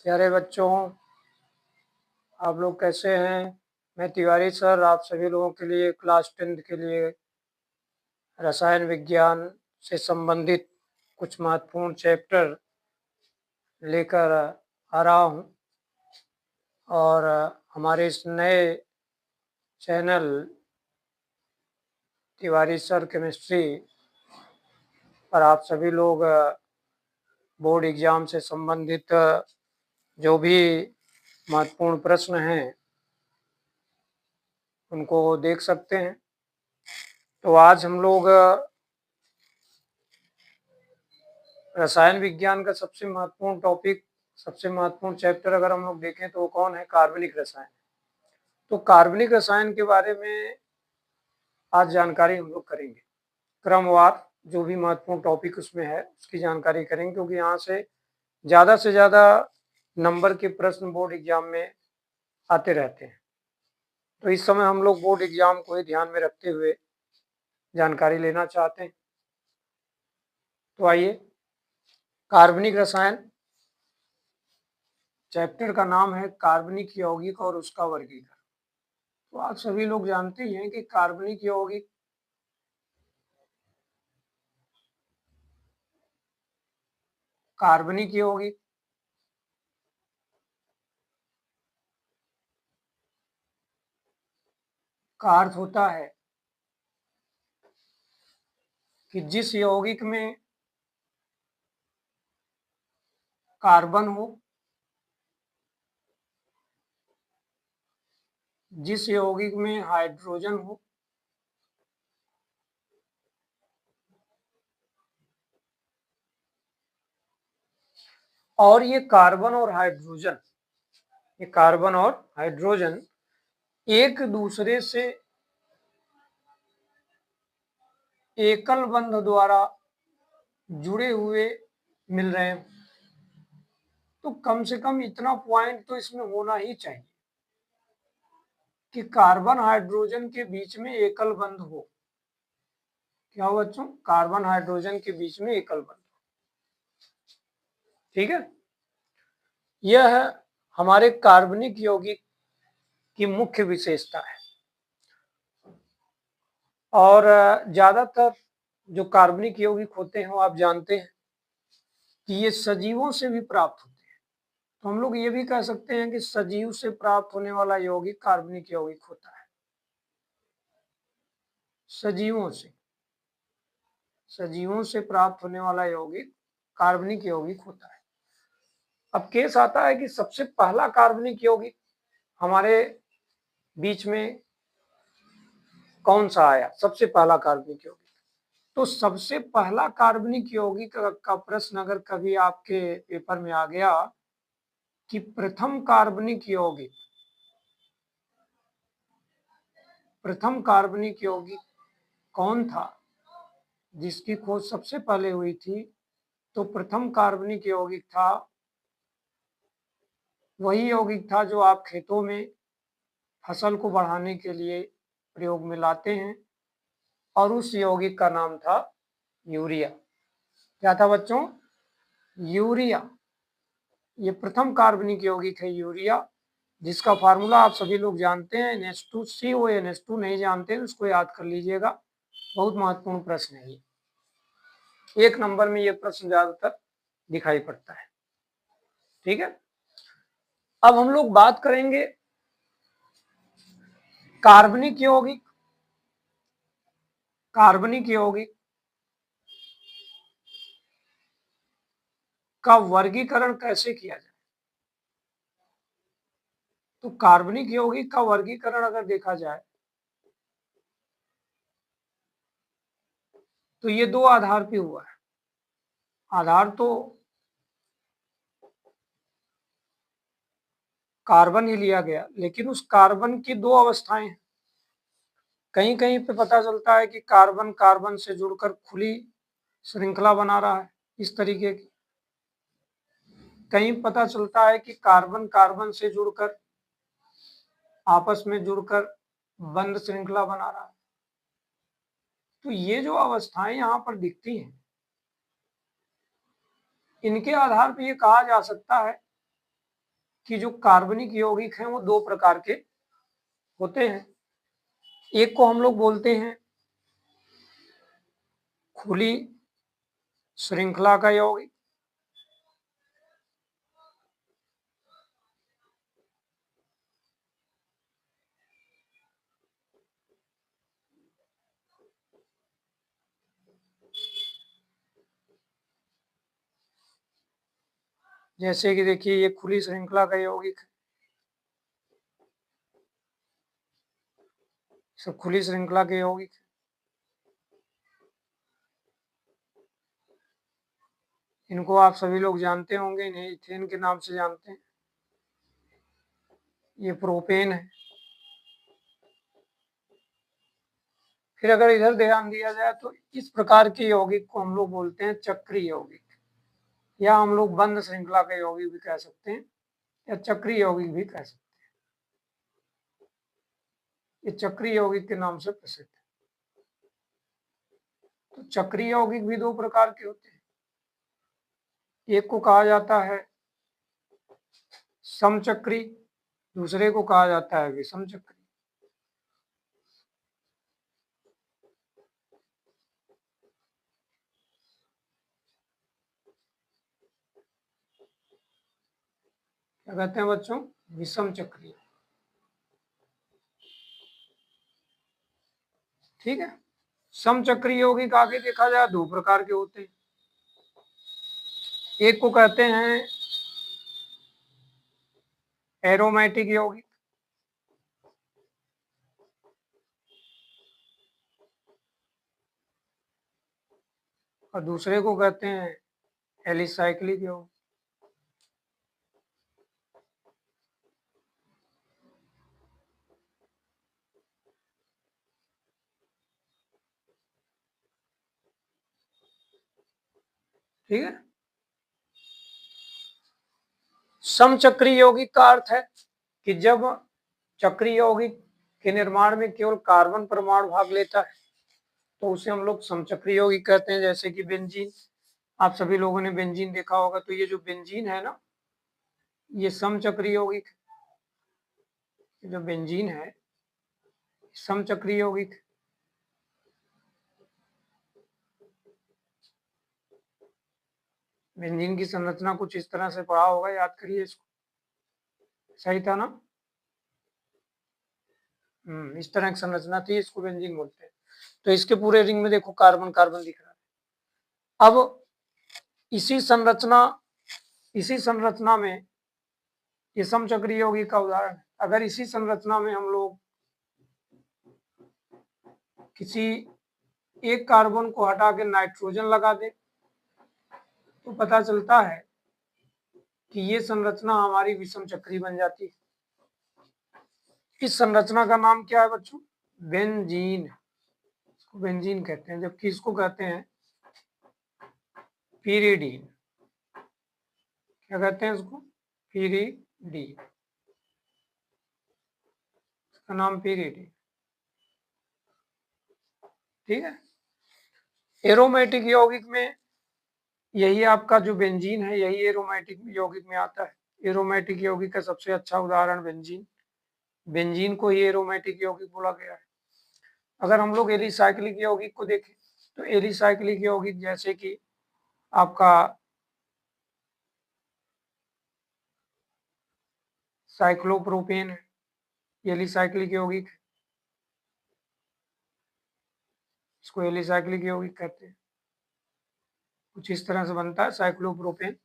प्यारे बच्चों, आप लोग कैसे हैं? मैं तिवारी सर आप सभी लोगों के लिए क्लास 10th के लिए रसायन विज्ञान से संबंधित कुछ महत्वपूर्ण चैप्टर लेकर आ रहा हूं। और हमारे इस नए चैनल तिवारी सर केमिस्ट्री पर आप सभी लोग बोर्ड एग्जाम से संबंधित जो भी महत्वपूर्ण प्रश्न हैं उनको देख सकते हैं। तो आज हम लोग रसायन विज्ञान का सबसे महत्वपूर्ण टॉपिक, सबसे महत्वपूर्ण चैप्टर अगर हम लोग देखें तो वो कौन है? कार्बनिक रसायन। तो कार्बनिक रसायन के बारे में आज जानकारी हम लोग करेंगे। क्रमवार जो भी महत्वपूर्ण टॉपिक उसमें है उसकी जानकारी करेंगे, क्योंकि यहाँ से ज़्यादा नंबर के प्रश्न बोर्ड एग्जाम में आते रहते हैं। तो इस समय हम लोग बोर्ड एग्जाम को ही ध्यान में रखते हुए जानकारी लेना चाहते हैं। तो आइए, कार्बनिक रसायन चैप्टर का नाम है कार्बनिक यौगिक और उसका वर्गीकरण। तो आप सभी लोग जानते ही हैं कि कार्बनिक यौगिक का अर्थ होता है कि जिस यौगिक में कार्बन हो, जिस यौगिक में हाइड्रोजन हो, और ये कार्बन और हाइड्रोजन एक दूसरे से एकल बंध द्वारा जुड़े हुए मिल रहे हैं, तो कम से कम इतना पॉइंट तो इसमें होना ही चाहिए कि कार्बन हाइड्रोजन के बीच में एकल बंध हो। क्या हो बच्चों? कार्बन हाइड्रोजन के बीच में एकल बंध। ठीक है, यह हमारे कार्बनिक यौगिक की मुख्य विशेषता है। और ज्यादातर जो कार्बनिक यौगिक होते हैं वो आप जानते हैं कि ये सजीवों से भी प्राप्त होते हैं। तो हम लोग ये भी कह सकते हैं कि सजीव से प्राप्त होने वाला यौगिक कार्बनिक यौगिक होता है। सजीवों से प्राप्त होने वाला यौगिक कार्बनिक यौगिक होता है। अब केस आता है कि सबसे पहला कार्बनिक यौगिक हमारे बीच में कौन सा आया? सबसे पहला कार्बनिक यौगिक। तो सबसे पहला कार्बनिक यौगिक का प्रश्न अगर कभी आपके पेपर में आ गया कि प्रथम कार्बनिक यौगिक कौन था जिसकी खोज सबसे पहले हुई थी, तो प्रथम कार्बनिक यौगिक था, वही यौगिक था जो आप खेतों में फसल को बढ़ाने के लिए प्रयोग में लाते हैं, और उस यौगिक का नाम था यूरिया। क्या था बच्चों? यूरिया। ये प्रथम कार्बनिक यौगिक है यूरिया, जिसका फार्मूला आप सभी लोग जानते हैं NH2CONH2। नहीं जानते हैं उसको याद कर लीजिएगा, बहुत महत्वपूर्ण प्रश्न है ये। 1 नंबर में ये प्रश्न ज्यादातर दिखाई पड़ता है। ठीक है, अब हम लोग बात करेंगे कार्बनिक यौगिक का वर्गीकरण कैसे किया जाए। तो कार्बनिक यौगिक का वर्गीकरण अगर देखा जाए तो ये 2 आधार पे हुआ है। आधार तो कार्बन ही लिया गया, लेकिन उस कार्बन की 2 अवस्थाएं हैं। कहीं कहीं पे पता चलता है कि कार्बन कार्बन से जुड़कर खुली श्रृंखला बना रहा है इस तरीके की। कहीं पता चलता है कि कार्बन कार्बन से जुड़कर आपस में जुड़कर बंद श्रृंखला बना रहा है। तो ये जो अवस्थाएं यहाँ पर दिखती हैं, इनके आधार पर ये कहा जा सकता है कि जो कार्बनिक यौगिक हैं वो दो प्रकार के होते हैं। एक को हम लोग बोलते हैं खुली श्रृंखला का यौगिक, जैसे कि देखिए ये खुली श्रृंखला का यौगिक है, सब खुली श्रृंखला के यौगिक। इनको आप सभी लोग जानते होंगे, इन्हें इथेन के नाम से जानते हैं। ये प्रोपेन है। फिर अगर इधर ध्यान दिया जाए तो इस प्रकार के यौगिक को हम लोग बोलते हैं चक्रीय यौगिक, या हम लोग बंद श्रृंखला के यौगिक भी कह सकते हैं, या चक्रीय यौगिक भी कह सकते हैं। ये चक्रीय यौगिक के नाम से प्रसिद्ध है। तो चक्रीय यौगिक भी दो प्रकार के होते हैं। एक को कहा जाता है समचक्री, दूसरे को कहा जाता है विषमचक्री। क्या कहते हैं बच्चों? विषमचक्री। ठीक है। समचक्री यौगिक आगे देखा जाए दो प्रकार के होते हैं। एक को कहते हैं एरोमेटिक यौगिक, और दूसरे को कहते हैं एलिसाइक्लिक यौगिक। ठीक है। समचक्री यौगिक का अर्थ है कि जब चक्री यौगिक के निर्माण में केवल कार्बन परमाणु भाग लेता है तो उसे हम लोग समचक्री यौगिक कहते हैं। जैसे कि बेंजीन, आप सभी लोगों ने बेंजीन देखा होगा, तो ये जो बेंजीन है ना, ये समचक्री यौगिक। जो बेंजीन है समचक्री यौगिक। बेंजीन की संरचना कुछ इस तरह से पढ़ा होगा, याद करिए इसको। सही था ना? इस तरह की संरचना थी, इसको बेंजीन बोलते हैं। तो इसके पूरे रिंग में देखो कार्बन कार्बन दिख रहा है। अब इसी संरचना में ये समचक्री यौगिक का उदाहरण है। अगर इसी संरचना में हम लोग किसी एक कार्बन को हटा के नाइट्रोजन लगा दें तो पता चलता है कि ये संरचना हमारी विषम चक्री बन जाती है। इस संरचना का नाम क्या है बच्चों? बेंजीन। इसको बेंजीन कहते हैं, जबकि इसको कहते हैं पीरिडीन। क्या कहते हैं इसको? पीरिडीन। इसका नाम पीरिडीन। ठीक है। एरोमेटिक यौगिक में यही आपका जो बेंजीन है, यही एरोमेटिक यौगिक में आता है। एरोमेटिक यौगिक का सबसे अच्छा उदाहरण बेंजीन। बेंजीन को ही एरोमेटिक यौगिक बोला गया है। अगर हम लोग एलिसाइक्लिक यौगिक को देखें तो एलिसाइक्लिक यौगिक जैसे कि आपका साइक्लोप्रोपेन है, एलिसाइक्लिक यौगिक, इसको एलिसाइक्लिक यौगिक कहते हैं। कुछ इस तरह से बनता है साइक्लोप्रोपेन।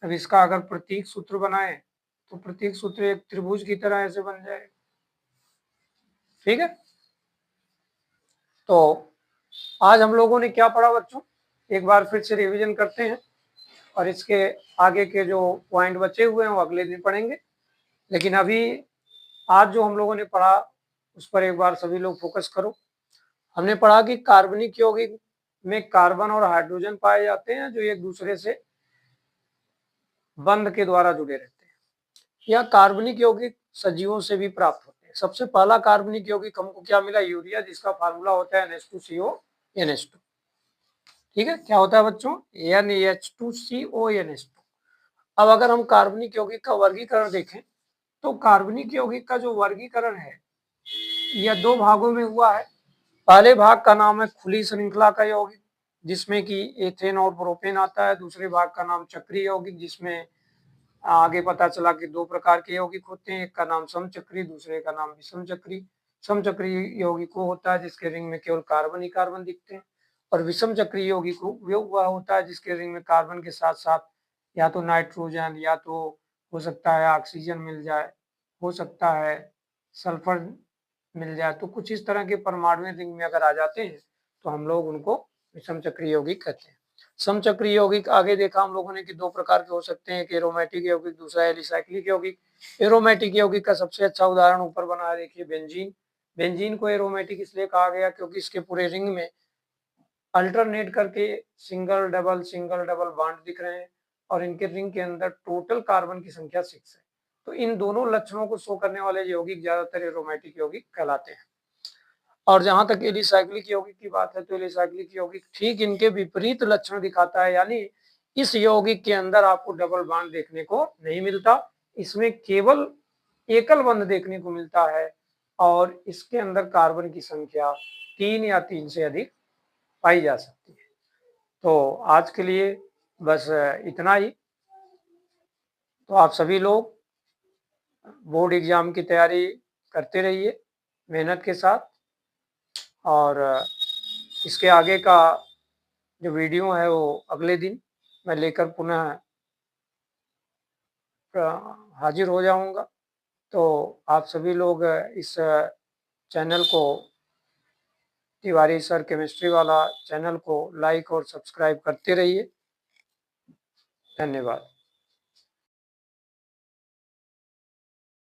अब इसका अगर प्रतीक सूत्र बनाए तो प्रतीक सूत्र एक त्रिभुज की तरह ऐसे बन जाए। ठीक है। तो आज हम लोगों ने क्या पढ़ा बच्चों? एक बार फिर से रिवीजन करते हैं, और इसके आगे के जो पॉइंट बचे हुए हैं वो अगले दिन पढ़ेंगे। लेकिन अभी आज जो हम लोगों ने पढ़ा उस पर एक बार सभी लोग फोकस करो। हमने पढ़ा कि कार्बनिक यौगिक में कार्बन और हाइड्रोजन पाए जाते हैं जो एक दूसरे से बंध के द्वारा जुड़े रहते हैं। यह कार्बनिक यौगिक सजीवों से भी प्राप्त होते हैं। सबसे पहला कार्बनिक यौगिक हमको क्या मिला? यूरिया, जिसका फार्मूला होता है NH2CO NH2। ठीक है। क्या होता है बच्चों? NH2CO NH2। अब अगर हम कार्बनिक यौगिक का वर्गीकरण देखें तो कार्बनिक यौगिक का जो वर्गीकरण है यह दो भागों में हुआ है। पहले भाग का नाम है खुली श्रृंखला का यौगिक, जिसमें कि एथेन और प्रोपेन आता है। दूसरे भाग का नाम चक्रीय यौगिक, जिसमें आगे पता चला कि दो प्रकार के यौगिक होते हैं, एक का नाम समचक्री, दूसरे का नाम विषम चक्री। समचक्री यौगिक वो होता है जिसके रिंग में केवल कार्बन ही कार्बन दिखते हैं, और विषम चक्री यौगिक वो होता है जिसके रिंग में कार्बन के साथ साथ या तो नाइट्रोजन या तो हो सकता है ऑक्सीजन मिल जाए, हो सकता है सल्फर मिल जाए। तो कुछ इस तरह के परमाणु रिंग में अगर आ जाते हैं तो हम लोग उनको विषम चक्री यौगिक कहते हैं। समचक्री यौगिक आगे देखा हम लोगों ने कि दो प्रकार के हो सकते हैं, एक एरोमेटिक यौगिक, दूसरा एलिसाइक्लिक यौगिक। एरोमेटिक यौगिक का सबसे अच्छा उदाहरण ऊपर बना है, देखिए बेंजीन। बेंजीन को एरोमेटिक इसलिए कहा गया क्योंकि इसके पूरे रिंग में अल्टरनेट करके सिंगल डबल बॉन्ड दिख रहे हैं, और इनके रिंग के अंदर टोटल कार्बन की संख्या 6 है। तो इन दोनों लक्षणों को शो करने वाले यौगिक ज्यादातर एरोमेटिक यौगिक कहलाते हैं। और जहां तक एलिसाइक्लिक यौगिक की बात है तो एलिसाइक्लिक यौगिक ठीक इनके विपरीत लक्षण दिखाता है, यानी इस यौगिक के अंदर आपको डबल बॉन्ड देखने को नहीं मिलता, इसमें केवल एकल बंध देखने को मिलता है, और इसके अंदर कार्बन की संख्या 3 या 3 से अधिक पाई जा सकती है। तो आज के लिए बस इतना ही। तो आप सभी लोग बोर्ड एग्जाम की तैयारी करते रहिए मेहनत के साथ, और इसके आगे का जो वीडियो है वो अगले दिन मैं लेकर पुनः हाजिर हो जाऊंगा। तो आप सभी लोग इस चैनल को, तिवारी सर केमिस्ट्री वाला चैनल को लाइक और सब्सक्राइब करते रहिए। धन्यवाद।